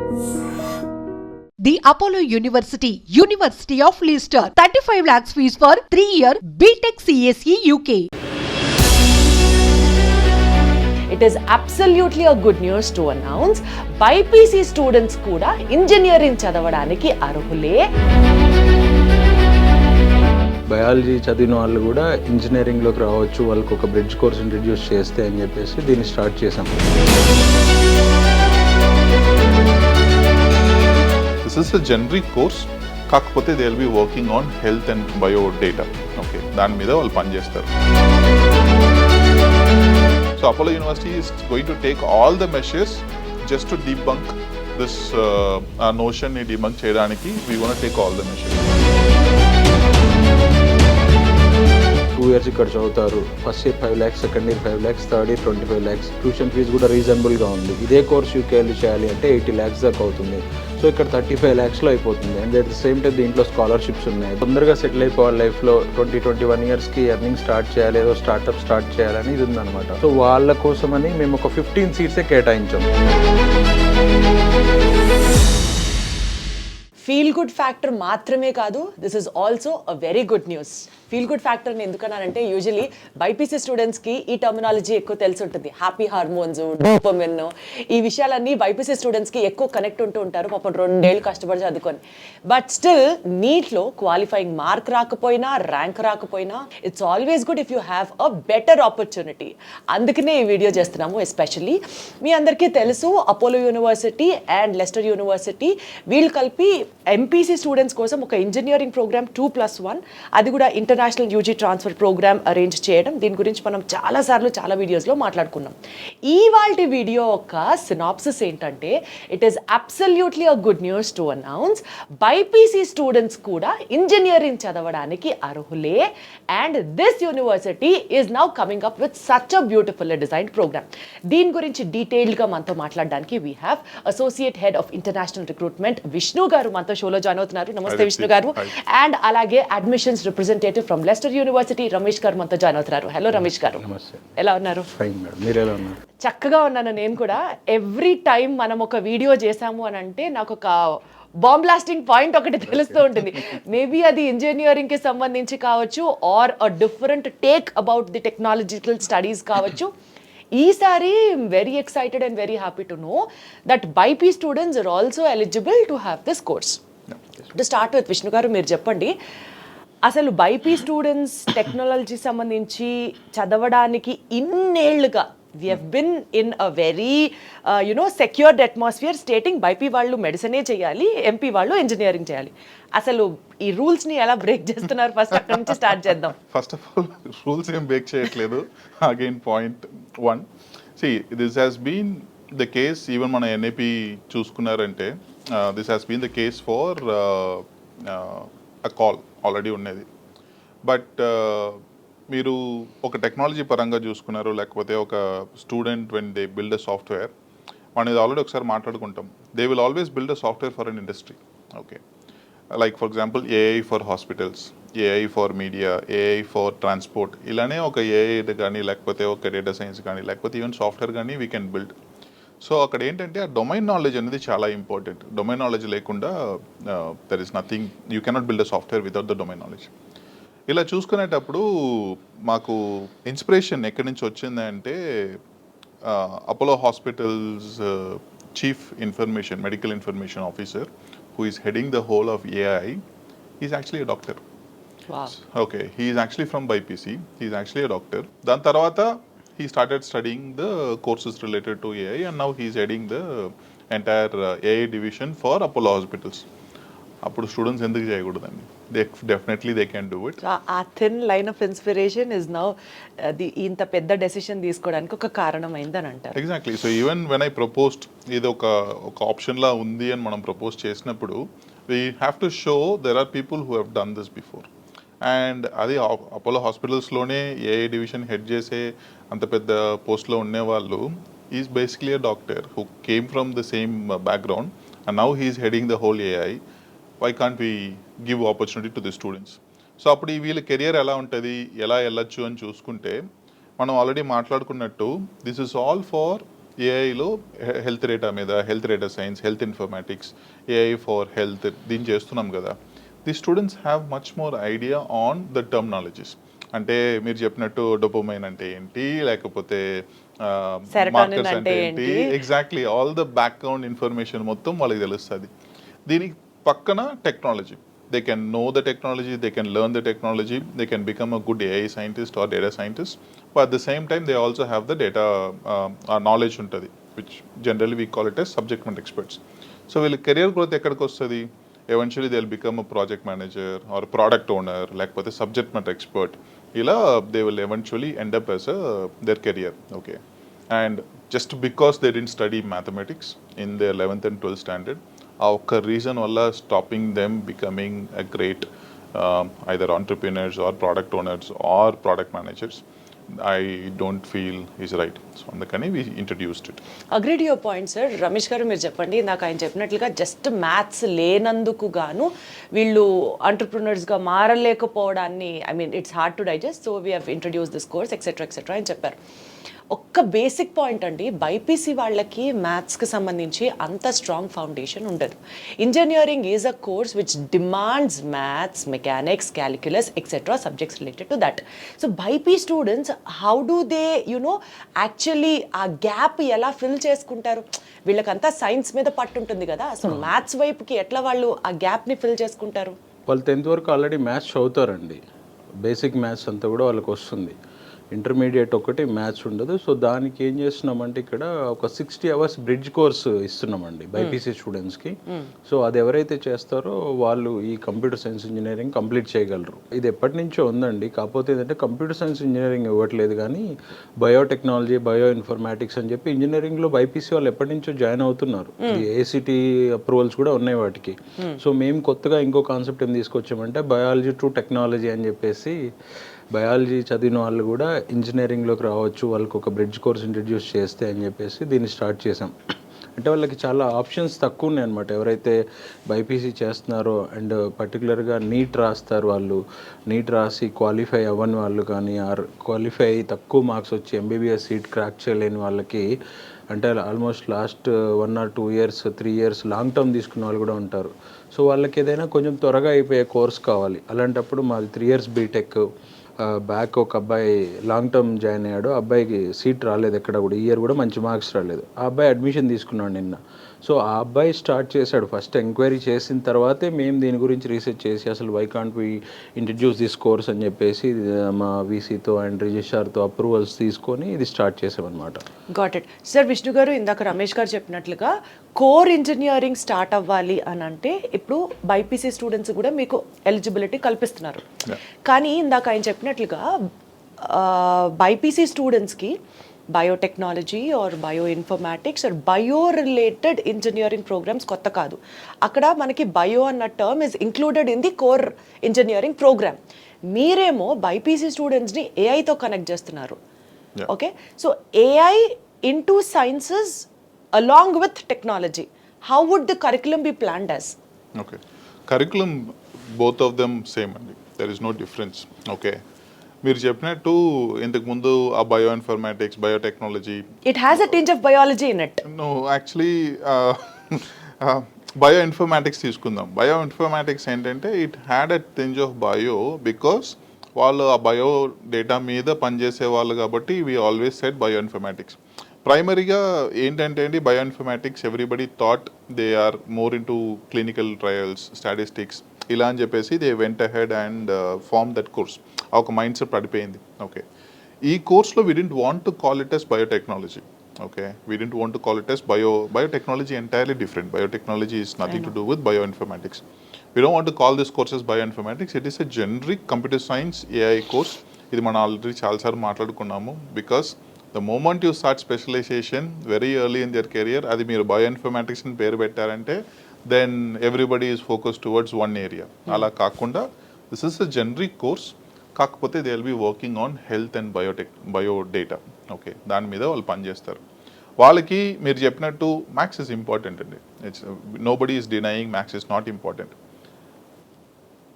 The Apollo University, University of Leicester, 35 lakhs fees for 3-year BTech CSE UK. It is absolutely a good news to announce BIPC students kuda engineering చదవడానికి అర్హులే. Biology చదివిన వాళ్ళు కూడా ఇంజనీరింగ్లోకి రావచ్చు, వాళ్ళకి ఒక bridge course introduce చేస్తే అని చెప్పేసి దీన్ని స్టార్ట్ చేసాం. This is a generic course, కాకపోతే they will be working on health and bio data. Okay, దాని మీద వాళ్ళు పనిచేస్తారు. So Apollo University is going to take all the measures just to debunk this notion ni debunk cheyadaniki. We want to take all the measures. 2 years ఇక్కడ చదువుతారు. First year 5 lakhs, second year 5 lakhs, third year 25 lakhs. Tuition fee కూడా రీజనబుల్గా ఉంది. ఇదే course యూకేఎల్ చేయాలి అంటే 80 lakhs దాకా అవుతుంది. సో ఇక్కడ 35 lakhsలో అయిపోతుంది. And at the same time దీంట్లో స్కాలర్షిప్స్ ఉన్నాయి. తొందరగా సెటిల్ అయిపోవాలి లైఫ్లో. 21 yearsకి ఎర్నింగ్ స్టార్ట్ చేయాలి, ఏదో స్టార్ట్అప్ స్టార్ట్ చేయాలని ఇది ఉందన్నమాట. సో వాళ్ళ కోసమని మేము ఒక 15 seats కేటాయించాం. ఫీల్ గుడ్ ఫ్యాక్టర్ మాత్రమే కాదు, this is also a very good news. Feel good ఫ్యాక్టర్ని ఎందుకన్నానంటే యూజువలీ బైపీసీ స్టూడెంట్స్కి ఈ టర్మినాలజీ ఎక్కువ తెలిసి ఉంటుంది. హ్యాపీ హార్మోన్స్, డోపమిన్, ఈ విషయాలన్నీ బైపీసీ స్టూడెంట్స్కి ఎక్కువ కనెక్ట్ ఉంటూ ఉంటారు పాపం 2 ఏళ్ళు కష్టపడి చదువుకొని. బట్ స్టిల్ నీట్లో క్వాలిఫైయింగ్ మార్క్ రాకపోయినా, ర్యాంక్ రాకపోయినా, it's always good if you have a better opportunity. అందుకనే ఈ వీడియో చేస్తున్నాము. ఎస్పెషల్లీ మీ అందరికీ తెలుసు Apollo university and Leicester university వీళ్ళు కలిపి ఎంపీసీ స్టూడెంట్స్ కోసం ఒక ఇంజనీరింగ్ ప్రోగ్రామ్ 2+1, అది కూడా international UG transfer program arrange చేయడం. దీని గురించి మనం చాలాసార్లు చాలా వీడియోస్లో మాట్లాడుకున్నాం. ఇవాల్టి వీడియో ఒక సినాప్సిస్ ఏంటంటే, it is absolutely a good news to announce BiPC students కూడా ఇంజనీరింగ్ చదవడానికి అర్హులే. And this university is now coming up with such a beautiful design program. దీని గురించి డీటెయిల్డ్గా మనతో మాట్లాడడానికి we have associate head of international recruitment Vishnu garu మనతో షోలో జాయిన్ అవుతున్నారు. నమస్తే విష్ణు గారు. అండ్ అలాగే admissions representative from Lester university Ramesh గారు మనతో జాయిన్ అవుతున్నారు. హలో రమేష్ గారు, ఎలా ఉన్నారు? చక్కగా ఉన్నాను నేను కూడా. ఎవ్రీ టైం మనం ఒక వీడియో చేసాము అని అంటే నాకు ఒక బాంబ్ బ్లాస్టింగ్ పాయింట్ ఒకటి తెలుస్తూ ఉంటుంది. మేబీ అది ఇంజనీరింగ్కి సంబంధించి కావచ్చు, or a different take about the technological studies కావచ్చు. ఈసారి very excited and very happy to know that BiPC students are also eligible to have this course. To start with Vishnu garu, మీరు చెప్పండి అసలు బైపీ స్టూడెంట్స్ టెక్నాలజీ సంబంధించి చదవడానికి ఇన్నేళ్లుగా we have been in a very secured atmosphere stating బైపీ వాళ్ళు మెడిసినే చేయాలి, MP వాళ్ళు engineering చేయాలి. అసలు ఈ రూల్స్ని ఎలా బ్రేక్ చేస్తున్నారు? ఫస్ట్ అక్కడి నుంచి స్టార్ట్ చేద్దాం. ఫస్ట్ ఆఫ్ ఆల్ రూల్స్ ఏం బ్రేక్ చేయట్లేదు. Again point 1, see this has been the case even మన ఎన్ఏపీ చూసుకున్నారంటే this has been the case for a call already ఉన్నది. బట్ మీరు ఒక టెక్నాలజీ పరంగా చూసుకున్నారు, లేకపోతే ఒక student when they build a software, మనం ఇది ఆల్రెడీ ఒకసారి మాట్లాడుకుంటాం. They will always build a software for an industry. Okay, like for example AI for hospitals, AI for media, AI for transport, ఇలానే ఒక ఏఐ కానీ లేకపోతే ఒక డేటా సైన్స్ కానీ లేకపోతే ఈవెన్ సాఫ్ట్వేర్ కానీ వీ కెన్ బిల్డ్. సో అక్కడ ఏంటంటే ఆ డొమైన్ నాలెడ్జ్ అనేది చాలా ఇంపార్టెంట్. డొమైన్ నాలెడ్జ్ లేకుండా there is nothing, you cannot build a software without the domain knowledge. ఇలా చూసుకునేటప్పుడు మాకు ఇన్స్పిరేషన్ ఎక్కడి నుంచి వచ్చిందంటే Apollo hospitals chief information medical information officer who is heading the whole of AI is actually a doctor. Okay, he is actually from BiPC, he is actually a doctor. దాని తర్వాత he started studying the courses related to AI and now he is heading the entire AI division for Apollo hospitals. అప్పుడు students ఎందుకు చేయకూడదండి? Definitely they can do it. ఆ thin line of inspiration is now ఇంత పెద్ద decision తీసుకోవడానికి ఒక కారణం అయిందని అంటారు. Exactly. So even when I proposed, ఇది ఒక ఆప్షన్లా ఉంది అని మనం ప్రపోజ్ చేసినప్పుడు we have to show there are people who have done this before. And అది అపోలో హాస్పిటల్స్లోనే ఏఐ డివిజన్ హెడ్ చేసే అంత పెద్ద పోస్ట్లో ఉండేవాళ్ళు is basically a doctor who came from the same background and now he is heading the whole AI. Why can't we give opportunity to the students? So అప్పుడు వీళ్ళ career ఎలా ఉంటుంది, ఎలా వెళ్ళచ్చు అని చూసుకుంటే మనం ఆల్రెడీ మాట్లాడుకున్నట్టు దిస్ ఇస్ ఆల్ ఫర్ ఏఐలో హెల్త్ డేటా మీద, health data science, health informatics, AI for health దీన్ని చేస్తున్నాం కదా. The students have much more idea on the terminologies. అంటే మీరు చెప్పినట్టు డోపమైన్ అంటే ఏంటి, లేకపోతే మార్కర్స్ అంటే ఏంటి, exactly all the background information మొత్తం వాళ్ళకి తెలుస్తుంది. దీనికి పక్కన technology, they can know the technology, they can learn the technology, they can become a good AI scientist or data scientist, but at the same time they also have the data knowledge untadi, which generally we call it as subject matter experts. So will career growth ekkadiki ostadi, eventually they'll become a project manager or a product owner, lekapothe subject matter expert, ila they will eventually end up as their career. Okay, and just because they didn't study mathematics in their 11th and 12th standard, ఆ ఒక్క reason వల్ల stopping them becoming a great either entrepreneurs or product owners or product managers, I don't feel is right. So అందుకని we introduced it. Agreed your point sir. Ramesh garu మీరు చెప్పండి, నాకు ఆయన చెప్పినట్లుగా just maths లేనందుకు గాను వీళ్ళు ఆంటర్ప్రినర్స్గా మారలేకపోవడాన్ని, I mean it's hard to digest, so we have introduce this course etcetera etcetera అని చెప్పారు. ఒక్క బేసిక్ పాయింట్ అండి, బైపీసీ వాళ్ళకి మ్యాథ్స్కి సంబంధించి అంత స్ట్రాంగ్ ఫౌండేషన్ ఉండదు. Engineering is a course which demands maths, mechanics, calculus etcetera subjects related to that. So BiP students how do they actually ఆ గ్యాప్ ఎలా ఫిల్ చేసుకుంటారు? వీళ్ళకంతా సైన్స్ మీద పట్టు ఉంటుంది కదా, సో మ్యాథ్స్ వైపుకి ఎట్లా వాళ్ళు ఆ గ్యాప్ని ఫిల్ చేసుకుంటారు? వాళ్ళు 10th వరకు ఆల్రెడీ మ్యాథ్స్ చదువుతారండి, బేసిక్ మ్యాథ్స్ అంతా కూడా వాళ్ళకి వస్తుంది. ఇంటర్మీడియట్ ఒకటి మ్యాథ్స్ ఉండదు. సో దానికి ఏం చేస్తున్నామంటే ఇక్కడ ఒక 60 hours బ్రిడ్జ్ కోర్స్ ఇస్తున్నామండి బైపీసీ స్టూడెంట్స్కి. సో అది ఎవరైతే చేస్తారో వాళ్ళు ఈ కంప్యూటర్ సైన్స్ ఇంజనీరింగ్ కంప్లీట్ చేయగలరు. ఇది ఎప్పటి నుంచో ఉందండి, కాకపోతే ఏంటంటే కంప్యూటర్ సైన్స్ ఇంజనీరింగ్ ఇవ్వట్లేదు, కానీ బయోటెక్నాలజీ, బయో ఇన్ఫర్మాటిక్స్ అని చెప్పి ఇంజనీరింగ్లో బైపీసీ వాళ్ళు ఎప్పటి నుంచో జాయిన్ అవుతున్నారు. ఏసీటీ అప్రూవల్స్ కూడా ఉన్నాయి వాటికి. సో మేము కొత్తగా ఇంకో కాన్సెప్ట్ ఏం తీసుకొచ్చామంటే బయాలజీ టు టెక్నాలజీ అని చెప్పేసి, బయాలజీ చదివిన వాళ్ళు కూడా ఇంజనీరింగ్లోకి రావచ్చు, వాళ్ళకి ఒక బ్రిడ్జ్ కోర్స్ ఇంట్రడ్యూస్ చేస్తే అని చెప్పేసి దీన్ని స్టార్ట్ చేసాం. అంటే వాళ్ళకి చాలా ఆప్షన్స్ తక్కువ ఉన్నాయి అనమాట. ఎవరైతే బైపీసీ చేస్తున్నారో అండ్ పర్టికులర్గా నీట్ రాస్తారు, వాళ్ళు నీట్ రాసి క్వాలిఫై అవ్వని వాళ్ళు కానీ, ఆర్ క్వాలిఫై తక్కువ మార్క్స్ వచ్చి ఎంబీబీఎస్ సీట్ క్రాక్ చేయలేని వాళ్ళకి, అంటే almost last 1 or 2 years 3 years long term తీసుకున్న వాళ్ళు కూడా ఉంటారు. సో వాళ్ళకి ఏదైనా కొంచెం త్వరగా అయిపోయే కోర్స్ కావాలి. అలాంటప్పుడు మాది 3 years బీటెక్ బ్యాక్ ఒక అబ్బాయి లాంగ్ టర్మ్ జాయిన్ అయ్యాడు, అబ్బాయికి సీట్ రాలేదు ఎక్కడ కూడా, ఈ ఇయర్ కూడా మంచి మార్క్స్ రాలేదు. ఆ అబ్బాయి అడ్మిషన్ తీసుకున్నాడు నిన్న. సో ఆ అబ్బాయి స్టార్ట్ చేశాడు. ఫస్ట్ ఎంక్వైరీ చేసిన తర్వాతే మేము దీని గురించి రీసెర్చ్ చేసి అసలు why can't we introduce this course అని చెప్పేసి మా వీసీతో అండ్ రిజిస్ట్రార్తో అప్రూవల్స్ తీసుకొని ఇది స్టార్ట్ చేసామన్నమాట. Got it. సార్ విష్ణు గారు, ఇందాక రమేష్ గారు చెప్పినట్లుగా కోర్ ఇంజనీరింగ్ స్టార్ట్ అవ్వాలి అని అంటే ఇప్పుడు బైపీసీ స్టూడెంట్స్ కూడా మీకు ఎలిజిబిలిటీ కల్పిస్తున్నారు. కానీ ఇందాక ఆయన చెప్పినట్లుగా బైపీసీ స్టూడెంట్స్కి biotechnology or bio informatics or bio related engineering programs కొత్త కాదు. అక్కడ మనకి బయో అన్న term is included in the core engineering program. మీరేమో బైపీసీ స్టూడెంట్స్ని ఏఐతో కనెక్ట్ చేస్తున్నారు. Okay, so AI into sciences along with technology, how would the curriculum be planned as? Okay, curriculum both of them same andi, there is no difference. Okay, మీరు చెప్పినట్టు ఇంతకు ముందు ఆ bio informatics, biotechnology, it has a tinge of biology in it. No, actually bio informatics తీసుకుందాం. Bio informatics ఏంటంటే it had a tinge of bio because వాళ్ళు ఆ bio data మీద పనిచేసే వాళ్ళు కాబట్టి we always said bio informatics. ప్రైమరీగా ఏంటంటే అండి, bio informatics everybody thought they are more in to clinical trials, statistics ఇలా అని చెప్పేసి they went ahead and form that course. ఒక మైండ్ సెట్ పడిపోయింది. ఓకే, ఈ కోర్స్లో we didn't want to call it as biotechnology. Okay, we didn't want to call it as biotechnology, entirely different. Biotechnology is nothing to do with bioinformatics. We don't want to call this course as bioinformatics. It is a generic computer science AI course. ఇది మనం already చాలాసార్లు మాట్లాడుకున్నాము. Because the moment you start specialisation very early in their career, అది మీరు bioinformatics అని పేరు పెట్టారంటే then everybody is focus towards one area. అలా కాకుండా this is a generic course, కాకపోతే they will be working on health and bio data. Okay, దాని మీద వాళ్ళు పనిచేస్తారు. వాళ్ళకి మీరు చెప్పినట్టు మ్యాథ్స్ ఇస్ ఇంపార్టెంట్ అండి. It's nobody is denying maths is not important.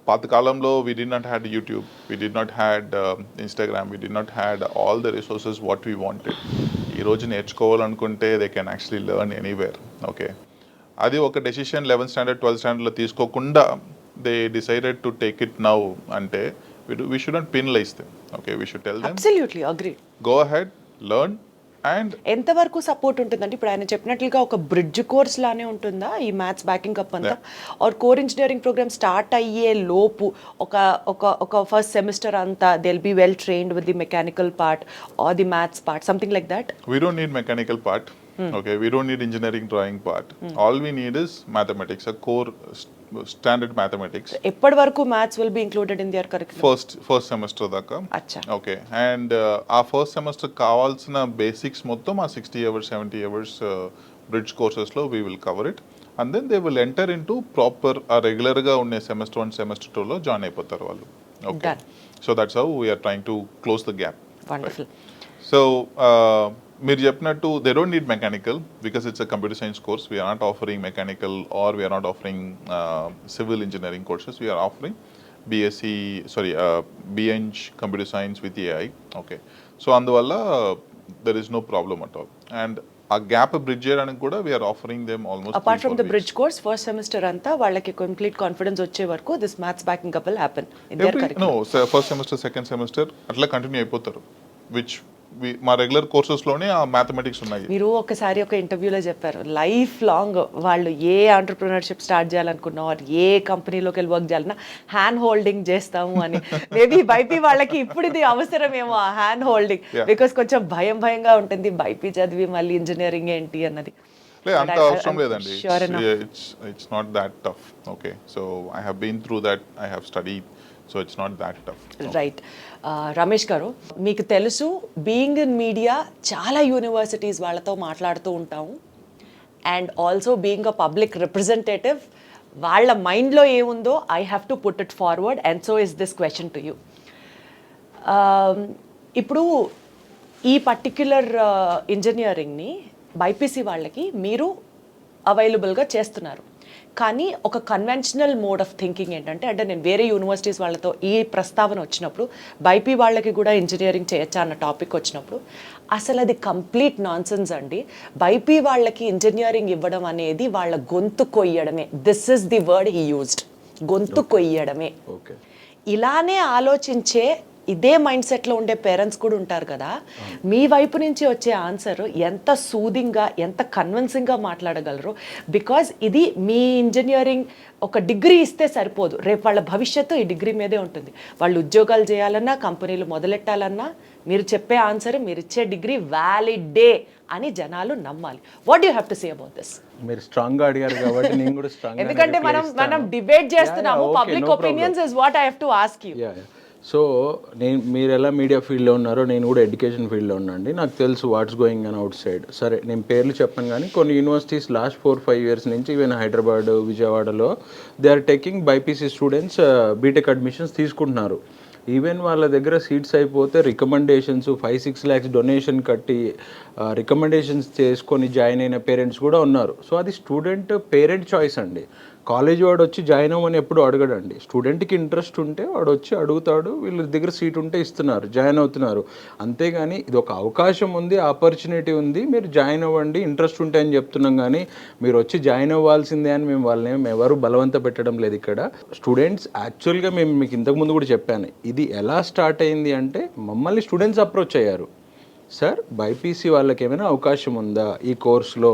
పాతకాలంలో we did not had YouTube, we did not had Instagram, we did not had all the resources what we wanted. ఈరోజు నేర్చుకోవాలనుకుంటే they can actually learn anywhere. Okay, అది ఒక decision 11th standard 12th స్టాండర్డ్లో తీసుకోకుండా they decided to take it now అంటే we shouldn't penalize them. Okay, we should tell them absolutely agree. go ahead, learn and ఎంతవరకు support ఉంటుందంటే ఇప్పుడు ఆయన చెప్పినట్లుగా ఒక బ్రిడ్జ్ కోర్స్ లానే ఉంటుందా ఈ మ్యాథ్స్ బ్యాకింగ్ అప్ అంతా, or core engineering program start అయ్యే లోపు ఒక ఒక ఒక ఫస్ట్ సెమిస్టర్ అంతా they will be well trained with the mechanical part or the maths part, something like that? we don't need mechanical part. Okay, we don't need engineering drawing part. All we need is mathematics, a core standard mathematics. ఎప్పటి వరకు maths will be included in their curriculum? First semester దాకా. అచ్చా. Okay, and ఆ first semester కావాల్సిన basics మొత్తం ఆ 60 hours 70 hours bridge కోర్సెస్లో we will cover it, and then they will enter in to proper ఆ రెగ్యులర్గా ఉండే సెమిస్టర్ 1 సెమిస్టర్ 2లో జాయిన్ అయిపోతారు వాళ్ళు. Okay, so that's how we are trying to close the gap. Wonderful. So మీరు చెప్పినట్టు they don't need mechanical because it's a computer science course. We are not offering mechanical or we are not offering civil engineering courses. We are offering BEng computer science with AI. Okay, so అందువల్ల there is no problem at all. And ఆ gap bridge చేయడానికి కూడా we are offering them almost apart from the bridge course first semester అంతా వాళ్ళకి complete confidence వచ్చే వరకు this maths backing up will happen in their curriculum. First semester second semester అట్లా continue అయిపోతారు, which మా రెగ్యులర్ కోర్సెస్లోనే ఆ మ్యాథమెటిక్స్ ఉన్నాయి. మీరు ఒకసారి ఒక ఇంటర్వ్యూలో చెప్పారు లైఫ్ లాంగ్ వాళ్ళు ఏ ఆంటర్ప్రినర్షిప్ స్టార్ట్ చేయాలనుకున్నా ఏ కంపెనీలోకి వెళ్ళి వర్క్ చేయాలన్నా హ్యాండ్ హోల్డింగ్ చేస్తాము అని. మేబీ బైపీ వాళ్ళకి ఇప్పుడు ఇది అవసరమేమో ఆ హ్యాండ్ హోల్డింగ్, బికాస్ కొంచెం భయంగా ఉంటుంది బైపీ చదివి మళ్ళీ ఇంజనీరింగ్ ఏంటి అన్నది. అంత అవసరం లేదండి, it's not that tough. Okay, so I have been through that, I have studied, so it's not that tough. Right. Ramesh garu, మీకు తెలుసు బీయింగ్ ఇన్ మీడియా చాలా యూనివర్సిటీస్ వాళ్ళతో మాట్లాడుతూ ఉంటాము, and also being a public representative వాళ్ళ మైండ్లో ఏముందో I have to put it forward, and so is this question to you. ఇప్పుడు ఈ పర్టిక్యులర్ ఇంజనీరింగ్ని బైపీసీ వాళ్ళకి మీరు అవైలబుల్గా చేస్తున్నారు, కానీ ఒక కన్వెన్షనల్ మోడ్ ఆఫ్ థింకింగ్ ఏంటంటే, అంటే నేను వేరే యూనివర్సిటీస్ వాళ్ళతో ఈ ప్రస్తావన వచ్చినప్పుడు బైపీ వాళ్ళకి కూడా ఇంజనీరింగ్ చేయొచ్చా అన్న టాపిక్ వచ్చినప్పుడు అసలు అది కంప్లీట్ నాన్సెన్స్ అండి. బైపీ వాళ్ళకి ఇంజనీరింగ్ ఇవ్వడం అనేది వాళ్ళ గొంతు కొయ్యడమే. This is the word he used, గొంతు కొయ్యడమే. ఇలానే ఆలోచించే ఇదే మైండ్ సెట్లో ఉండే పేరెంట్స్ కూడా ఉంటారు కదా. మీ వైపు నుంచి వచ్చే ఆన్సర్ ఎంత సూదింగ్గా ఎంత కన్విన్సింగ్గా మాట్లాడగలరు, బికాజ్ ఇది మీ ఇంజనీరింగ్ ఒక డిగ్రీ ఇస్తే సరిపోదు, రేపు వాళ్ళ భవిష్యత్తు ఈ డిగ్రీ మీదే ఉంటుంది. వాళ్ళు ఉద్యోగాలు చేయాలన్నా కంపెనీలు మొదలెట్టాలన్నా మీరు చెప్పే ఆన్సర్ మీరు ఇచ్చే డిగ్రీ వ్యాలిడే అని జనాలు నమ్మాలి. What you have to say about this? మీరు స్ట్రాంగ్ గా అడిగారు కాబట్టి నేను కూడా స్ట్రాంగ్, ఎందుకంటే మనం డిబేట్ చేస్తున్నాము, public opinions is what I have to ask you. So మీరు ఎలా మీడియా ఫీల్డ్లో ఉన్నారో నేను కూడా ఎడ్యుకేషన్ ఫీల్డ్లో ఉన్నాండి. నాకు తెలుసు what's going on outside. సరే, నేను పేర్లు చెప్పను కానీ కొన్ని యూనివర్సిటీస్ లాస్ట్ 4-5 years నుంచి ఈవెన్ హైదరాబాద్, విజయవాడలో they are taking BiPC students BTech admissions తీసుకుంటున్నారు. ఈవెన్ వాళ్ళ దగ్గర సీట్స్ అయిపోతే రికమెండేషన్స్ 5-6 lakhs డొనేషన్ కట్టి రికమెండేషన్స్ చేసుకొని జాయిన్ అయిన పేరెంట్స్ కూడా ఉన్నారు. సో అది స్టూడెంట్ పేరెంట్ చాయిస్ అండి. కాలేజ్ వాడు వచ్చి జాయిన్ అవ్వమని ఎప్పుడు అడగడండి. స్టూడెంట్కి ఇంట్రెస్ట్ ఉంటే వాడు వచ్చి అడుగుతాడు, వీళ్ళ దగ్గర సీట్ ఉంటే ఇస్తున్నారు, జాయిన్ అవుతున్నారు. అంతేగాని ఇది ఒక అవకాశం ఉంది, ఆపర్చునిటీ ఉంది, మీరు జాయిన్ అవ్వండి ఇంట్రెస్ట్ ఉంటే అని చెప్తున్నాం. కానీ మీరు వచ్చి జాయిన్ అవ్వాల్సిందే అని మేము వాళ్ళని ఎవరు బలవంత పెట్టడం లేదు ఇక్కడ. స్టూడెంట్స్ యాక్చువల్గా మేము మీకు ఇంతకుముందు కూడా చెప్పాను, ఇది ఎలా స్టార్ట్ అయింది అంటే మమ్మల్ని స్టూడెంట్స్ అప్రోచ్ అయ్యారు. సార్ బైపీసీ వాళ్ళకి ఏమైనా అవకాశం ఉందా ఈ కోర్సులో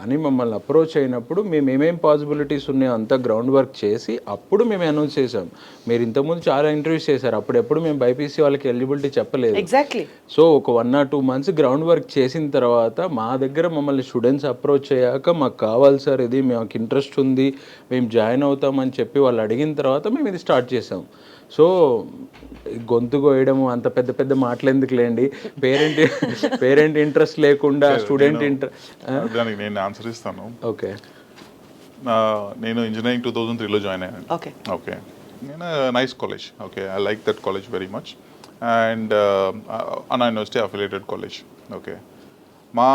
అని మమ్మల్ని అప్రోచ్ అయినప్పుడు మేము ఏమేం పాసిబిలిటీస్ ఉన్నాయో అంతా గ్రౌండ్ వర్క్ చేసి అప్పుడు మేము అనౌన్స్ చేసాం. మీరు ఇంతకుముందు చాలా ఇంటర్వ్యూస్ చేశారు, అప్పుడెప్పుడు మేము బైపీసీ వాళ్ళకి ఎలిజిబిలిటీ చెప్పలేదు. ఎగ్జాక్ట్లీ. సో ఒక 1 or 2 months గ్రౌండ్ వర్క్ చేసిన తర్వాత మా దగ్గర మమ్మల్ని స్టూడెంట్స్ అప్రోచ్ అయ్యాక మాకు కావాలి సార్ ఇది, మాకు ఇంట్రెస్ట్ ఉంది, మేము జాయిన్ అవుతామని చెప్పి వాళ్ళు అడిగిన తర్వాత మేము ఇది స్టార్ట్ చేసాం. సో గొంతు కోయడం అంత పెద్ద పెద్ద మాటలు ఎందుకులేండి, పేరెంట్ ఇంట్రెస్ట్ లేకుండా స్టూడెంట్ దానికి నేను ఆన్సర్ ఇస్తాను. ఓకే, నేను ఇంజనీరింగ్ 2003లో జాయిన్ అయ్యాను. ఓకే, నేను nice college. Okay, I like that college very much, and అన్నా యూనివర్సిటీ అఫిలియేటెడ్ కాలేజ్. ఓకే, మా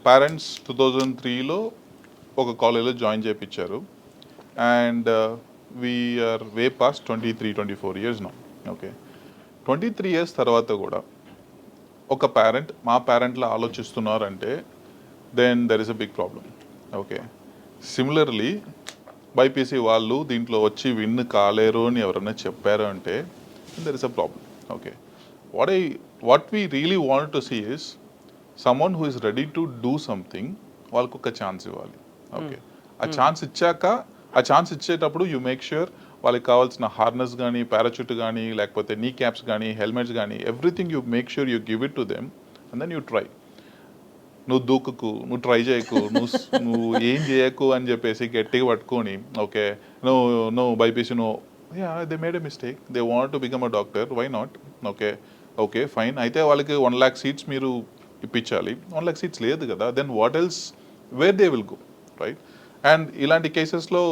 పేరెంట్స్ 2003లో ఒక కాలేజ్లో జాయిన్ చేయించారు, and we are way past 23-24 years now. Okay, 23 years తర్వాత కూడా ఒక పేరెంట్ మా పేరెంట్లా ఆలోచిస్తున్నారంటే then there is a big problem. Okay, similarly BiPC వాళ్ళు దీంట్లో వచ్చి విన్ కాలేరు అని ఎవరైనా చెప్పారు అంటే there is a problem. Okay, what we really want to see is someone who is ready to do something, వాళ్ళకు ఒక ఛాన్స్ ఇవ్వాలి. ఓకే, ఆ ఛాన్స్ ఇచ్చాక, ఆ ఛాన్స్ ఇచ్చేటప్పుడు యూ మేక్ ష్యూర్ వాళ్ళకి కావాల్సిన హార్నెస్ కానీ, పారాచూట్ కానీ, లేకపోతే నీ క్యాప్స్ కానీ, హెల్మెట్స్ కానీ, everything you make sure you give it to them and then you try. నువ్వు దూకుకు, నువ్వు ట్రై చేయకు, నువ్వు ఏం చేయకు అని చెప్పేసి గట్టిగా పట్టుకొని, ఓకే నువ్వు BiPC they made a mistake, they want to become a doctor, why not? Okay fine, అయితే వాళ్ళకి 1 lakh సీట్స్ మీరు ఇప్పించాలి. 1 lakh సీట్స్ లేదు కదా, then what else, where they will go, right? And ఇలాంటి కేసెస్లో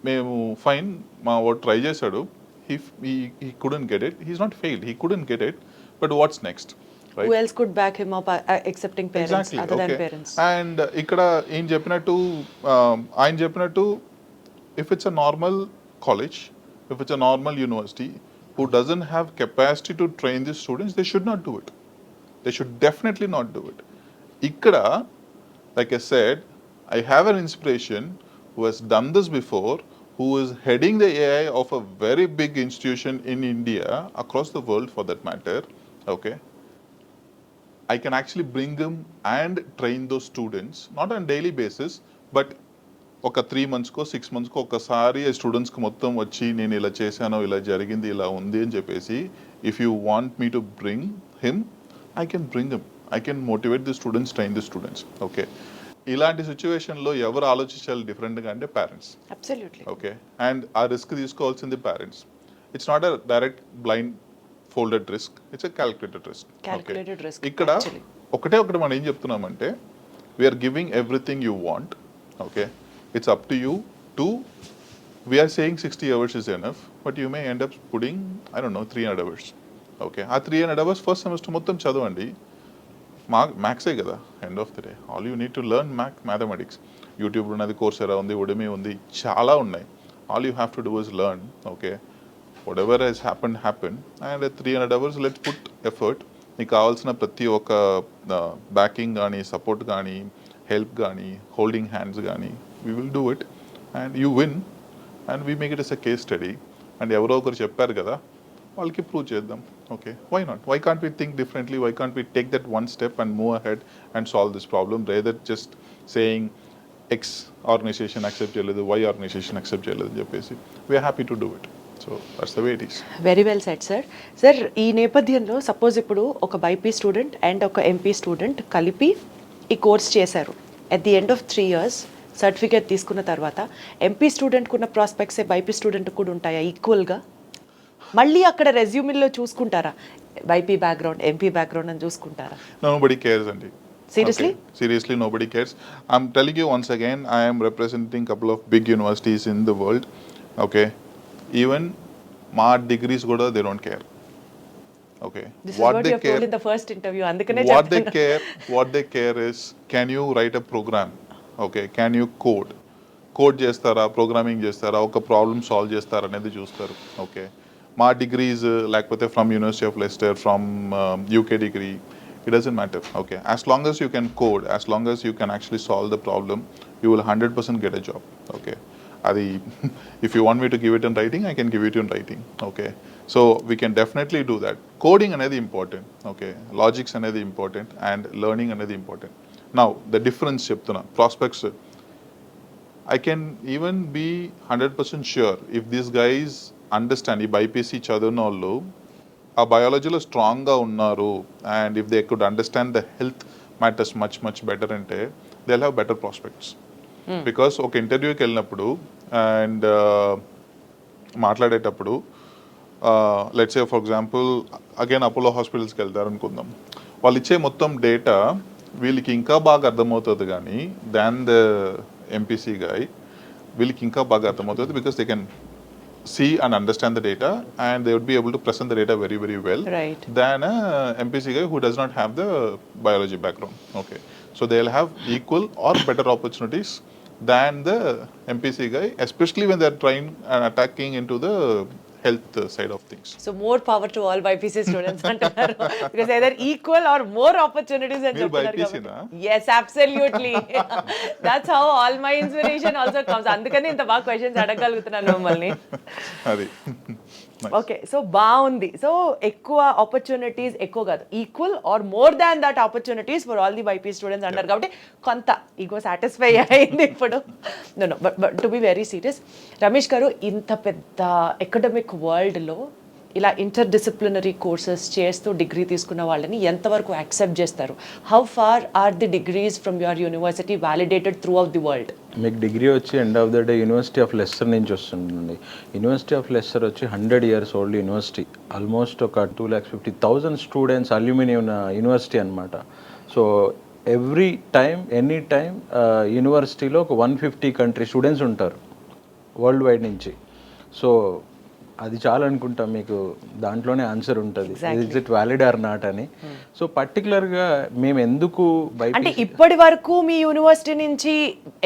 మేము ఫైన్, మా వాడు ట్రై చేశాడు, he couldn't get it, he's not failed, he couldn't get it, but what's next, right? Who else could back him up excepting parents, Exactly, other than okay. parents? And ఇక్కడ ఏం చెప్పినట్టు, ఆయన చెప్పినట్టు, if it's a normal college, if it's a normal university who doesn't have capacity to train the students, they should not do it. They should definitely not do it. ఇక్కడ, like I said, I have an inspiration who has done this before, who is heading the AI of a very big institution in India, across the world for that matter. Okay, I can actually bring them and train those students, not on daily basis, but ఒక 3 monthsకో 6 monthsకో ఒకసారి స్టూడెంట్స్కి మొత్తం వచ్చి నేను ఇలా చేశాను, ఇలా జరిగింది, ఇలా ఉంది అని చెప్పేసి, if you want me to bring him, I can bring him, I can motivate the students, train the students. Okay, ఇలాంటి సిచ్యువేషన్లో ఎవరు ఆలోచించాలి డిఫరెంట్గా అంటే పేరెంట్స్. Absolutely. ఓకే, అండ్ ఆ రిస్క్ తీసుకోవాల్సింది parents. It's not a direct blind folded risk, it's a calculated risk. Calculated risk, ఇక్కడ actually. ఒకటి మనం ఏం చెప్తున్నామంటే, we are giving everything you want. Okay, it's up to you to, we are saying 60 hours is enough, but you may end up putting, I don't know, 300 hours. Okay, ఆ 300 hours first semester మొత్తం చదవండి. మ్యాథ్సే కదా end of the day, all you need to learn mathematics. YouTube ఉన్నది, Coursera ఉంది, ఉడమి ఉంది, చాలా ఉన్నాయి. All you have to do is learn. Okay, whatever has happened, and at 300 hours let's put effort. నీకు కావాల్సిన ప్రతి ఒక్క బ్యాకింగ్ కానీ, సపోర్ట్ కానీ, హెల్ప్ కానీ, హోల్డింగ్ హ్యాండ్స్ కానీ, we will do it and you win and we make it as a case study. And ఎవరో ఒకరు చెప్పారు కదా, వాళ్ళకి ప్రూవ్ చేద్దాం. Okay, why not? Why can't we think differently? Why can't we take that one step and move ahead and solve this problem, rather just saying X organization accept చేయలేదు, Y organization accept చేయలేదు అని చెప్పేసి. We are happy to do it. So that's the way it is. Very well set sir. Sir, ఈ నేపథ్యంలో suppose ఇప్పుడు ఒక బైపీ student and ఒక MP student కలిపి ఈ కోర్స్ చేశారు. At the end of 3 years certificate తీసుకున్న తర్వాత ఎంపీ స్టూడెంట్కి ఉన్న ప్రాస్పెక్ట్సే బైపీ స్టూడెంట్ కూడా ఉంటాయా ఈక్వల్గా? మళ్ళీ అక్కడ రెజ్యూమిల్లో చూసుకుంటారా బైపీ బ్యాక్గ్రౌండ్, ఎంపీ బ్యాక్గ్రౌండ్ అని చూసుకుంటారా? Nobody cares, అండి. Seriously? Okay. Seriously, nobody cares. I'm telling you once again, I am representing a couple of big universities in the world. Okay, even my degrees kuda they don't care. Okay, This is what you have told in the first interview. అందుకనే what they care is, can you write a program? Okay, can you code చేస్తారా, programming చేస్తారా, ఒక problem solve చేస్తారా అనేది చూస్తారు. Okay, మా degrees లేకపోతే from university of Lester, from UK degree, it doesn't matter. Okay, as long as you can code, as long as you can actually solve the problem, you will 100% get a job. Okay, adi if you want me to give it in writing, I can give it in writing. Okay, so we can definitely do that. Coding another important. Okay, logics another important, and learning another important. Now the difference cheptuna prospects, I can even be 100% sure if these guys understand ఈ BIPC చదివిన వాళ్ళు ఆ బయాలజీలో స్ట్రాంగ్గా ఉన్నారు, and if they could understand the health matters much better అంటే they have better prospects. Because ఒక ఇంటర్వ్యూకి వెళ్ళినప్పుడు అండ్ మాట్లాడేటప్పుడు, let's say for example again Apollo హాస్పిటల్స్కి వెళ్తారు అనుకుందాం, వాళ్ళు ఇచ్చే మొత్తం డేటా వీళ్ళకి ఇంకా బాగా అర్థమవుతుంది కానీ దాన్ ద ఎంపీసీ గాయ్, వీళ్ళకి ఇంకా బాగా అర్థమవుతుంది because they can see and understand the data, and they would be able to present the data very well, right, than a MPC guy who does not have the biology background. Okay, so they'll have equal or better opportunities than the MPC guy, especially when they're trying and attacking into the health side of things. So more power to all BiPC students అంటున్నారు because either equal or more opportunities అని మీరు చెప్తున్నారు BIPC కాబట్టి నా? Yes absolutely that's how all my inspiration also comes. అందుకని ఇంత బాగా questions అడగలుగుతున్నాను మిమ్మల్ని. అది ఓకే, సో బాగుంది. సో ఎక్కువ ఆపర్చునిటీస్, ఎక్కువ కాదు, equal or more than that opportunities for all the BiP students అంటారు కాబట్టి కొంత ఈగో సాటిస్ఫై అయింది ఇప్పుడు. No but to be very serious, Ramesh గారు, ఇంత పెద్ద అకాడమిక్ వరల్డ్లో ఇలా ఇంటర్ డిసిప్లినరీ కోర్సెస్ చేస్తూ డిగ్రీ తీసుకున్న వాళ్ళని ఎంతవరకు యాక్సెప్ట్ చేస్తారు? How far are the degrees from your university validated throughout the world? మీకు డిగ్రీ వచ్చి end of the day university of Leicester నుంచి వస్తుందండి. యూనివర్సిటీ ఆఫ్ లెస్టర్ వచ్చి 100 years ఓల్డ్ యూనివర్సిటీ. ఆల్మోస్ట్ ఒక 250,000 స్టూడెంట్స్ అల్యూమిని ఉన్న university అనమాట. So every time any time యూనివర్సిటీలో ఒక 150 కంట్రీ స్టూడెంట్స్ ఉంటారు వరల్డ్ వైడ్ నుంచి. సో అది చాలా అనుకుంటాం, మీకు దాంట్లోనే ఆన్సర్ ఉంటుంది, is it valid or not అని. సో పర్టికులర్గా మేము ఎందుకు అంటే ఇప్పటి వరకు మీ యూనివర్సిటీ నుంచి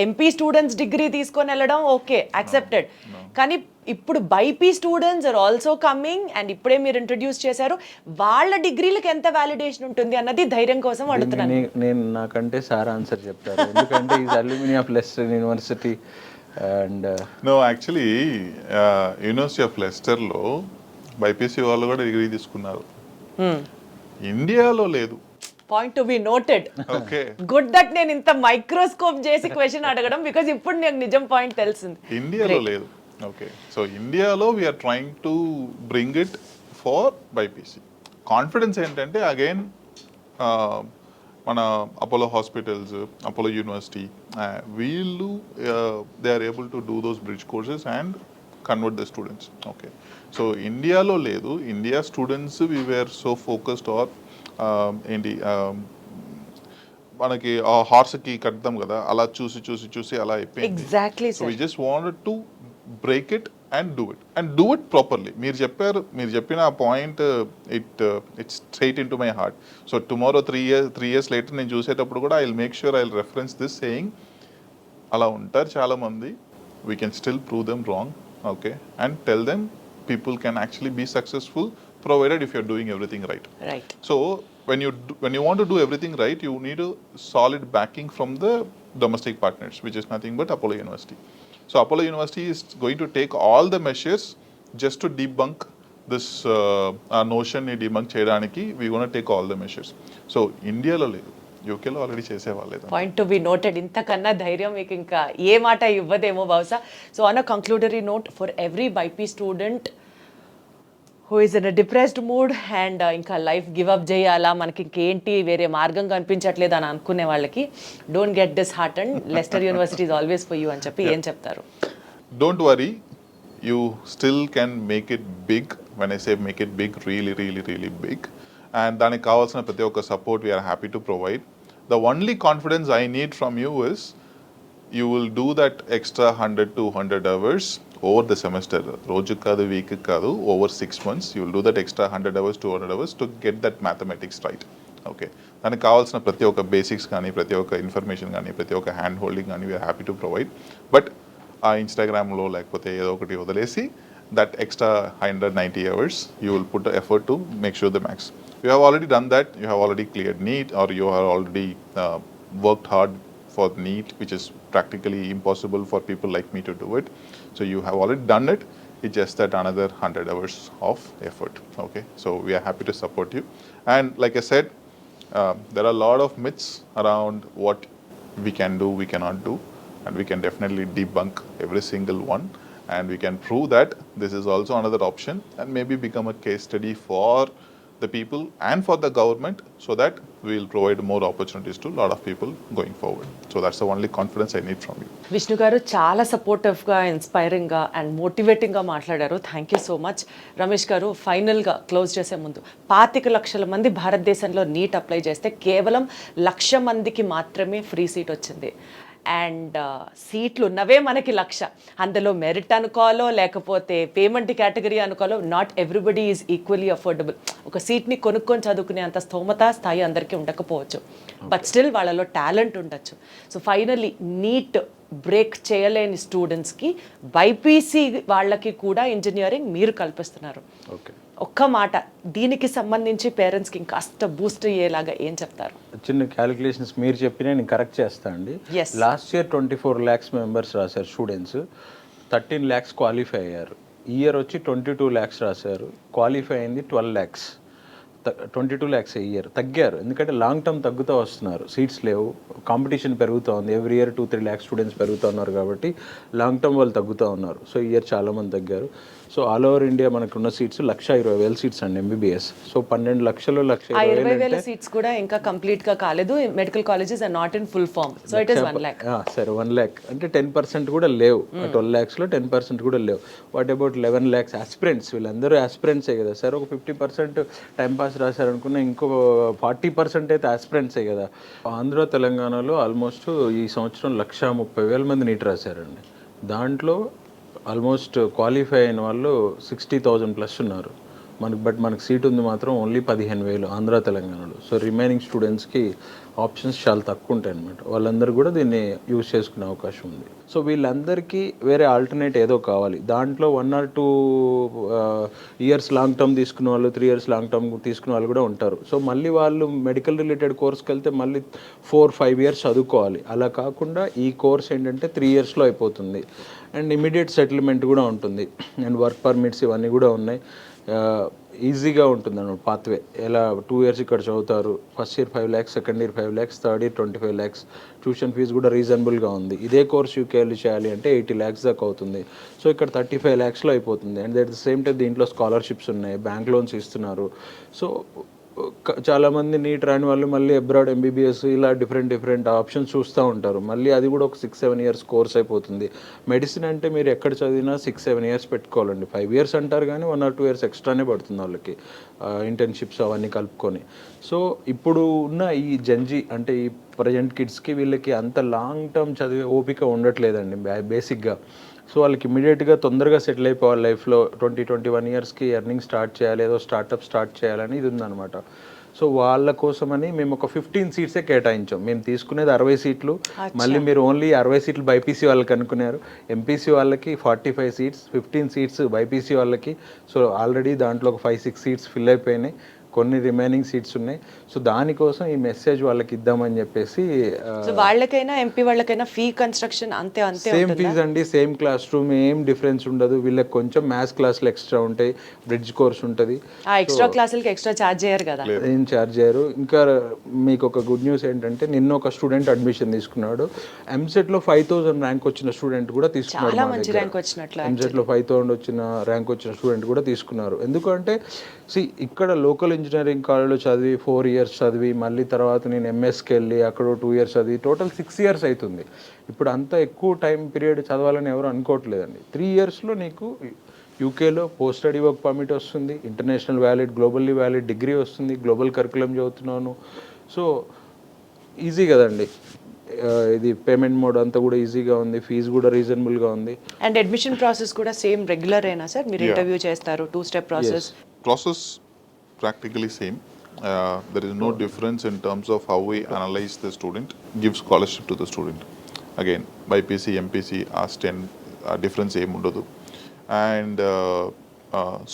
ఎంపీ స్టూడెంట్స్ డిగ్రీ తీసుకొని వెళ్ళడం ఓకే, యాక్సెప్టెడ్. కానీ ఇప్పుడు BiP students are also coming and ఇప్పుడే మీరు ఇంట్రడ్యూస్ చేశారు, వాళ్ళ డిగ్రీలకు ఎంత వ్యాలిడేషన్ ఉంటుంది అన్నది ధైర్యం కోసం అడుగుతున్నాను. నేను నాకంటే సార్ ఆన్సర్ చెప్తారు, ఎందుకంటే ఈ alumni of Leicester university. And no, actually university of లెస్టర్లో బైపీసీ వాళ్ళు కూడా డిగ్రీ తీసుకున్నారు. ఇండియాలో లేదు. Point to be noted. Okay, good that నేను ఇంత మైక్రోస్కోప్ చేసి క్వశ్చన్ అడగడం, బికాజ్ ఇప్పుడు నాకు నిజం పాయింట్ తెలిసింది. ఇండియాలో లేదు. ఓకే, సో ఇండియాలో we are trying to bring it for BiPC. Confidence ఏంటంటే అగైన్ మన అపోలో హాస్పిటల్స్, అపోలో యూనివర్సిటీ, వీళ్ళు they are able to do those bridge courses and convert the students. Okay, so ఇండియాలో లేదు. India students we were so focused or ఏంటి మనకి ఆ హార్స్కి కడతాం కదా, అలా చూసి చూసి చూసి అలా అయిపోయింది. Exactly. So we just wanted to break it and do it properly. మీరు చెప్పిన ఆ point it's straight into my heart. So tomorrow 3 years later నేను చూసేటప్పుడు కూడా I will make sure I will reference this saying, అలా ఉంటారు చాలామంది, we can still prove them wrong. Okay, and tell them people can actually be successful provided if you're doing everything right. Right. So when you want to do everything right, you need a solid backing from the domestic partners, which is nothing but Apollo University. So Apollo University is going to take all the measures just to debunk this notion ni debunk cheyadaniki. We want to take all the measures. So India lo ledu, యూకేలో already చేసేవాళ్ళేదా. Point to be noted. ఇంతకన్నా ధైర్యం మీకు ఇంకా ఏ మాట ఇవ్వదేమో బహుశా. So on a conclusory note, for every BiP student who is in a depressed mood and ఇంకా లైఫ్ గివ్ అప్ చేయాలా, మనకి ఇంకేంటి వేరే మార్గం కనిపించట్లేదు అని అనుకునే వాళ్ళకి, don't get disheartened Leicester university is always for you అని చెప్పి ఏం చెప్తారు? Don't worry, you still can make it big. When I say make it big, really, really, really big. And దానికి కావాల్సిన ప్రతి ఒక్క support we are happy to provide. The only confidence I need from you is you will do that extra 100-200 hours over the semester. రోజు కాదు, week కాదు, over 6 months you will do that extra 100 hours, 200 hours to get that mathematics right. Okay, దానికి కావాల్సిన ప్రతి ఒక్క basics కానీ, ప్రతి ఒక్క ఇన్ఫర్మేషన్ కానీ, ప్రతి ఒక్క హ్యాండ్ హోల్డింగ్ కానీ we are happy to provide. But ఆ ఇన్స్టాగ్రామ్లో లేకపోతే ఏదో ఒకటి వదిలేసి that extra 190 hours you will put the effort to make sure the max. You have already done that. You have already cleared NEET, or you have already worked hard for NEET, which is practically impossible for people like me to do it. So you have already done it. It's just that another 100 hours of effort. Okay, so we are happy to support you. And like I said, there are a lot of myths around what we can do, we cannot do. And we can definitely debunk every single one, and we can prove that this is also another option, and maybe become a case study for the people and for the government, so that we will provide more opportunities to a lot of people going forward. So that's the only confidence I need from you. Vishnu గారు, చాలా సపోర్టివ్గా, ఇన్స్పైరింగ్గా and మోటివేటింగ్గా మాట్లాడారు. Thank you so much. Ramesh గారు, ఫైనల్గా close చేసే ముందు, 25 లక్షల మంది భారతదేశంలో నీట్ అప్లై చేస్తే కేవలం 1,00,000 మందికి మాత్రమే ఫ్రీ సీట్ వచ్చింది. అండ్ సీట్లు ఉన్నవే మనకి లక్ష. అందులో మెరిట్ అనుకోవాలో లేకపోతే పేమెంట్ కేటగిరీ అనుకోవాలో, not everybody is equally affordable. ఒక సీట్ని కొనుక్కొని చదువుకునే అంత స్థోమత స్థాయి అందరికీ ఉండకపోవచ్చు, బట్ స్టిల్ వాళ్ళలో టాలెంట్ ఉండొచ్చు. సో ఫైనల్లీ నీట్ బ్రేక్ చేయలేని స్టూడెంట్స్కి బైపీసీ వాళ్ళకి కూడా ఇంజనీరింగ్ మీరు కల్పిస్తున్నారు. ఓకే, ఒక్క మాట దీనికి సంబంధించి పేరెంట్స్కి ఇంకాస్త బూస్ట్ అయ్యేలాగా ఏం చెప్తారు? చిన్న క్యాలిక్యులేషన్స్ మీరు చెప్పినా నేను కరెక్ట్ చేస్తాను అండి. Yes. Last year 24 lakhs members రాశారు స్టూడెంట్స్, 13 lakhs క్వాలిఫై అయ్యారు. ఈ ఇయర్ వచ్చి 22 lakhs రాశారు, క్వాలిఫై అయింది 12 lakhs. 22 lakhs ఈ ఇయర్ తగ్గారు, ఎందుకంటే లాంగ్ టర్మ్ తగ్గుతూ వస్తున్నారు, సీట్స్ లేవు, కాంపిటీషన్ పెరుగుతూ ఉంది, ఎవ్రీ ఇయర్ 2-3 lakhs స్టూడెంట్స్ పెరుగుతూ ఉన్నారు కాబట్టి లాంగ్ టర్మ్ వాళ్ళు తగ్గుతూ ఉన్నారు. సో ఈ ఇయర్ చాలామంది తగ్గారు. సో ఆల్ ఓవర్ ఇండియా మనకున్న సీట్స్ 1,20,000 సీట్స్ అండి ఎంబీబీఎస్. సో 12 లక్షలు 20,000 సీట్స్ కూడా ఇంకా కంప్లీట్ గా కాలేదు. Medical colleges are not in full form. So it is 1 lakh. సరే 1 lakh అంటే 10% కూడా లేవు. 12 lakhsలో 10% కూడా లేవు. What about 11 lakhs aspirants? వీళ్ళందరూ ఆస్పిరెంట్సే కదా సార్. ఒక 50% టైంపాస్ రాశారనుకున్న ఇంకో 40% అయితే ఆస్పిరెంట్సే కదా. ఆంధ్ర తెలంగాణలో ఆల్మోస్ట్ ఈ సంవత్సరం 1,30,000 మంది నీట్ రాశారండి. దాంట్లో ఆల్మోస్ట్ క్వాలిఫై అయిన వాళ్ళు 60,000+ ఉన్నారు మనకు సీట్ ఉంది మాత్రం ఓన్లీ 15,000 ఆంధ్ర తెలంగాణలో. సో రిమైనింగ్ స్టూడెంట్స్కి ఆప్షన్స్ చాలా తక్కువ ఉంటాయి అనమాట. వాళ్ళందరూ కూడా దీన్ని యూజ్ చేసుకునే అవకాశం ఉంది. సో వీళ్ళందరికీ వేరే ఆల్టర్నేట్ ఏదో కావాలి. దాంట్లో 1 or 2 years లాంగ్ టర్మ్ తీసుకున్న వాళ్ళు, 3 years లాంగ్ టర్మ్ తీసుకున్న వాళ్ళు కూడా ఉంటారు. సో మళ్ళీ వాళ్ళు మెడికల్ రిలేటెడ్ కోర్స్కి వెళ్తే మళ్ళీ 4-5 years చదువుకోవాలి. అలా కాకుండా ఈ కోర్స్ ఏంటంటే 3 yearsలో అయిపోతుంది అండ్ ఇమీడియట్ సెటిల్మెంట్ కూడా ఉంటుంది అండ్ వర్క్ పర్మిట్స్ ఇవన్నీ కూడా ఉన్నాయి. ఈజీగా ఉంటుంది అన్నమాట పాత్వే. ఎలా 2 years ఇక్కడ చదువుతారు, first year 5 lakhs, second year 5 lakhs, third year 25 lakhs. Tuition fee కూడా రీజనబుల్గా ఉంది. ఇదే కోర్స్ యూకేఎల్ చేయాలి అంటే 80 lakhs దాకా అవుతుంది. సో ఇక్కడ 35 lakhsలో అయిపోతుంది. And at the same time దీంట్లో స్కాలర్షిప్స్ ఉన్నాయి, బ్యాంక్ లోన్స్ ఇస్తున్నారు. సో చాలామంది నీట్ రాని వాళ్ళు మళ్ళీ అబ్రాడ్ ఎంబీబీఎస్ ఇలా డిఫరెంట్ ఆప్షన్స్ చూస్తూ ఉంటారు. మళ్ళీ అది కూడా ఒక 6-7 years కోర్స్ అయిపోతుంది. మెడిసిన్ అంటే మీరు ఎక్కడ చదివినా 6-7 years పెట్టుకోవాలండి. 5 years అంటారు కానీ 1 or 2 years ఎక్స్ట్రానే పడుతుంది వాళ్ళకి, ఇంటర్న్షిప్స్ అవన్నీ కలుపుకొని. సో ఇప్పుడు ఉన్న ఈ జంజీ అంటే ఈ ప్రజెంట్ కిడ్స్కి వీళ్ళకి అంత లాంగ్ టర్మ్ చదివే ఓపిక ఉండట్లేదండి బేసిక్గా. సో వాళ్ళకి ఇమీడియట్గా తొందరగా సెటిల్ అయిపోవాలి లైఫ్లో. 20-21 yearsకి ఎర్నింగ్ స్టార్ట్ చేయాలి, ఏదో స్టార్ట్అప్ స్టార్ట్ చేయాలని ఇది ఉందన్నమాట. సో వాళ్ళ కోసమని మేము ఒక 15 seats కేటాయించాం. మేము తీసుకునేది 60 seats. మళ్ళీ మీరు ఓన్లీ 60 seats బైపీసీ వాళ్ళకి అనుకున్నారు. ఎంపీసీ వాళ్ళకి 45 seats, 15 seats బైపీసీ వాళ్ళకి. సో ఆల్రెడీ దాంట్లో ఒక 5-6 seats ఫిల్ అయిపోయినాయి, కొన్ని రిమైనింగ్ సీట్స్ ఉన్నాయి. సో దానికోసం ఈ మెసేజ్ వాళ్ళకి ఇద్దామని చెప్పేసి. వాళ్ళకైనా ఎంపీ వాళ్ళకైనా ఫీ కన్స్ట్రక్షన్ అంతే సేమ్ ఫీజ్ అండి, సేమ్ క్లాస్ రూమ్, ఏం డిఫరెన్స్ ఉండదు. వీళ్ళకి కొంచెం మ్యాథ్స్ క్లాసులు ఎక్స్ట్రా ఉంటాయి, బ్రిడ్జ్ కోర్స్ ఉంటుంది. ఎక్స్ట్రా క్లాసులకి ఎక్స్ట్రా ఛార్జ్ చేయరు కదా? ఏం ఛార్జ్ చేయరు. ఇంకా మీకు ఒక గుడ్ న్యూస్ ఏంటంటే నిన్న ఒక స్టూడెంట్ అడ్మిషన్ తీసుకున్నాడు. ఎంసెట్లో 5,000 ర్యాంక్ వచ్చిన స్టూడెంట్ కూడా తీసుకున్నాడు. ఎంసెట్లో 5,000 వచ్చిన ర్యాంక్ వచ్చిన స్టూడెంట్ కూడా తీసుకున్నారు. ఎందుకంటే ఇక్కడ లోకల్ ఇంజనీరింగ్ కాలేజ్లో చదివి 4 years చదివి మళ్ళీ తర్వాత నేను ఎంఎస్కి వెళ్ళి అక్కడ 2 years చదివి టోటల్ 6 years అవుతుంది. ఇప్పుడు అంత ఎక్కువ టైం పీరియడ్ చదవాలని ఎవరు అనుకోవట్లేదండి. 3 yearsలో నీకు యూకేలో పోస్ట్ స్టడీ వర్క్ పర్మిట్ వస్తుంది, international valid, globally valid degree వస్తుంది, గ్లోబల్ కరికులం చదువుతున్నాను. సో ఈజీ కదండి. ఇది పేమెంట్ మోడ్ అంతా కూడా ఈజీగా ఉంది, ఫీజు కూడా రీజనబుల్గా ఉంది. అండ్ అడ్మిషన్ ప్రాసెస్ కూడా సేమ్ రెగ్యులర్ అయినా సార్? మీరు ఇంటర్వ్యూ చేస్తారు, 2-step process practically same. There is no difference in terms of how we analyze the student, give scholarship to the student. Again, BIPC, MPC, ASTEN, difference em undadu. And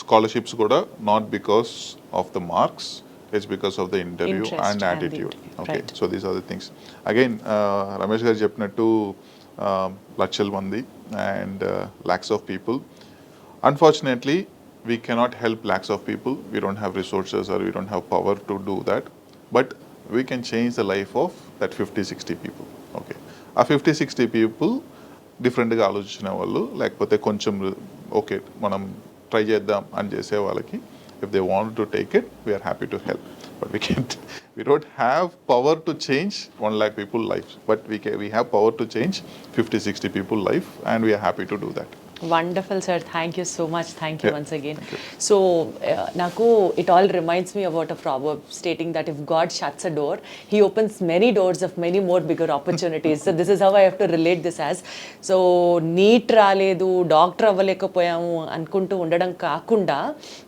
scholarships kuda not because of the marks, it's because of the interview and attitude. Okay, right. So these are the things. Again, Ramesh garu cheppinattu lakshal mandi and lakhs of people. Unfortunately, we cannot help lakhs of people. We don't have resources or we don't have power to do that. But we can change the life of that 50-60 people. Okay. ఆ 50-60 people డిఫరెంట్గా ఆలోచించిన వాళ్ళు, లేకపోతే కొంచెం okay మనం try చేద్దాం అని చేసే వాళ్ళకి, if they want to take it, we are happy to help. But we don't have power to change 1 lakh people lives. But we have power to change 50-60 people life and we are happy to do that. Wonderful sir, thank you so much, thank you once again. So నాకు it all reminds me about a proverb stating that if God shuts a door he opens many doors of many more bigger opportunities. So this is how I have to relate this as. So NEET రాలేదు, doctor అవ్వలేకపోయాము అనుకుంటూ ఉండడం కాకుండా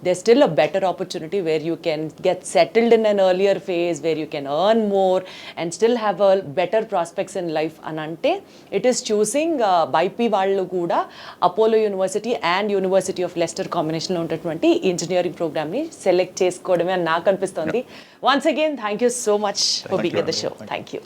they still a better opportunity where you can get settled in an earlier phase, wear you can earn more and still have a better prospects in life అని అంటే it is choosing బైపీ వాళ్ళు కూడా Apollo university and university of Lester కాంబినేషన్లో ఉన్నటువంటి engineering ప్రోగ్రామ్ని select చేసుకోవడమే అని నాకు అనిపిస్తుంది. Once again thank you so much for being at the show. Thank you.